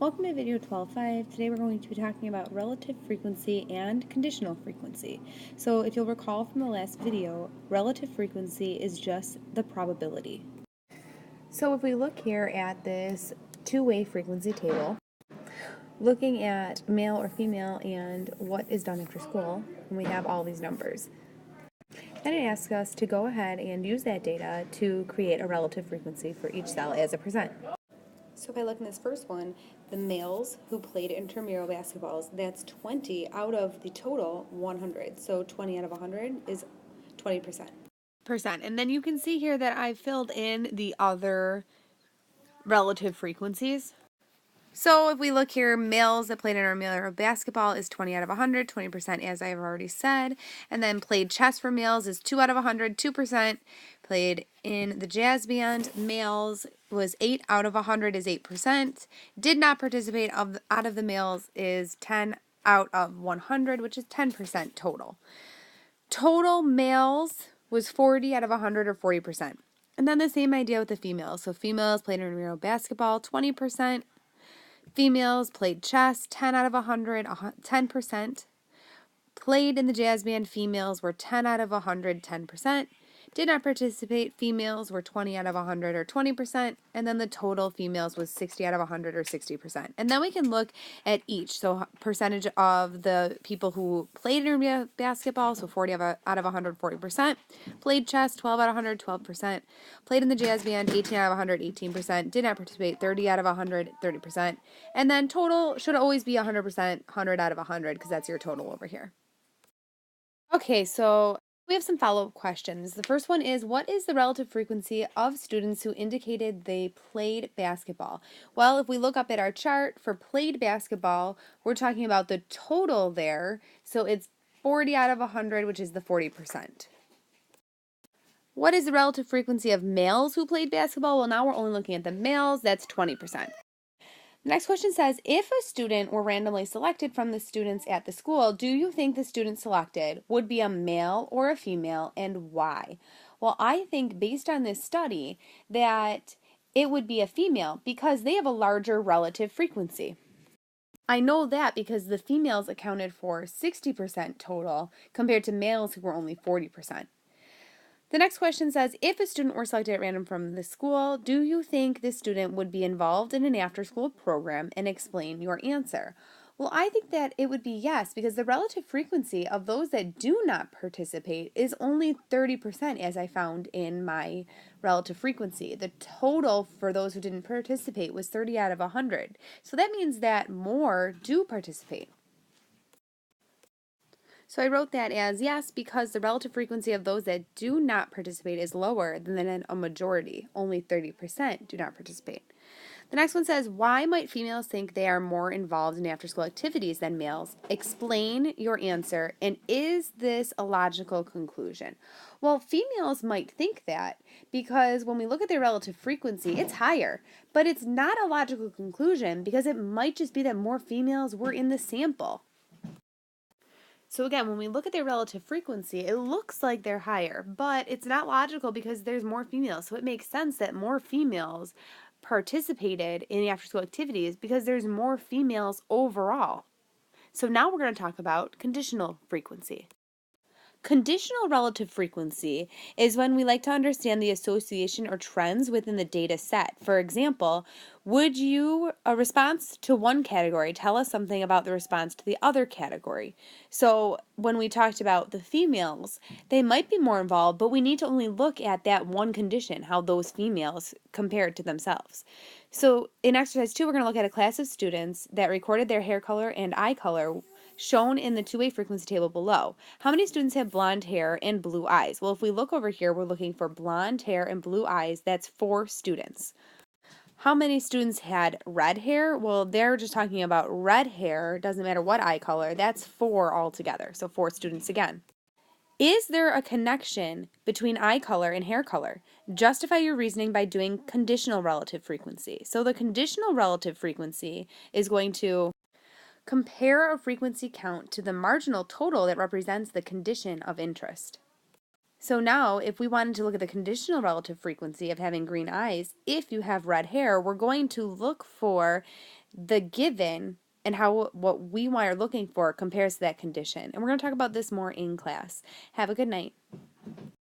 Welcome to video 12.5. Today we're going to be talking about relative frequency and conditional frequency. So if you'll recall from the last video, relative frequency is just the probability. So if we look here at this two-way frequency table, looking at male or female and what is done after school, and we have all these numbers. Then it asks us to go ahead and use that data to create a relative frequency for each cell as a percent. So if I look in this first one, the males who played intramural basketballs, that's 20 out of the total 100. So 20 out of 100 is 20%. And then you can see here that I filled in the other relative frequencies. So if we look here, males that played intramural basketball is 20 out of 100, 20% as I've already said. And then played chess for males is 2 out of 100, 2%. Played in the jazz band, males was 8 out of 100 is 8%. Did not participate out of the males is 10 out of 100, which is 10% total. Total males was 40 out of 100 or 40%. And then the same idea with the females. So females played intramural basketball, 20%. Females played chess, 10 out of 100, 10%. Played in the jazz band, females were 10 out of 100, 10%. Did not participate, females were 20 out of 100 or 20%. And then the total females was 60 out of 100 or 60%. And then we can look at each. So percentage of the people who played in basketball, so 40 out of 100, 40%. Played chess, 12 out of 100, 12%. Played in the jazz band, 18 out of 100, 18%. Did not participate, 30 out of 100, 30%. And then total should always be 100%, 100 out of 100, because that's your total over here. Okay, so we have some follow-up questions. The first one is, what is the relative frequency of students who indicated they played basketball? Well, if we look up at our chart for played basketball, we're talking about the total there. So it's 40 out of 100, which is the 40%. What is the relative frequency of males who played basketball? Well, now we're only looking at the males. That's 20%. The next question says, if a student were randomly selected from the students at the school, do you think the student selected would be a male or a female, and why? Well, I think based on this study that it would be a female because they have a larger relative frequency. I know that because the females accounted for 60% total compared to males who were only 40%. The next question says, if a student were selected at random from the school, do you think this student would be involved in an after-school program, and explain your answer? Well, I think that it would be yes, because the relative frequency of those that do not participate is only 30%, as I found in my relative frequency. The total for those who didn't participate was 30 out of 100. So that means that more do participate. So I wrote that as yes, because the relative frequency of those that do not participate is lower than a majority. Only 30% do not participate. The next one says, why might females think they are more involved in after-school activities than males? Explain your answer, and is this a logical conclusion? Well, females might think that because when we look at their relative frequency, it's higher, but it's not a logical conclusion because it might just be that more females were in the sample. So again, when we look at their relative frequency, it looks like they're higher, but it's not logical because there's more females. So it makes sense that more females participated in the after-school activities because there's more females overall. So now we're going to talk about conditional frequency. Conditional relative frequency is when we like to understand the association or trends within the data set. For example, would a response to one category tell us something about the response to the other category? So when we talked about the females, they might be more involved, but we need to only look at that one condition, how those females compared to themselves. So in exercise 2, we're going to look at a class of students that recorded their hair color and eye color shown in the two-way frequency table below. How many students have blonde hair and blue eyes? Well, if we look over here, we're looking for blonde hair and blue eyes. That's 4 students. How many students had red hair? Well, they're just talking about red hair. Doesn't matter what eye color. That's 4 altogether. So 4 students again. Is there a connection between eye color and hair color? Justify your reasoning by doing conditional relative frequency. So the conditional relative frequency is going to compare a frequency count to the marginal total that represents the condition of interest. So now, if we wanted to look at the conditional relative frequency of having green eyes, if you have red hair, we're going to look for the given and how what we are looking for compares to that condition. And we're going to talk about this more in class. Have a good night.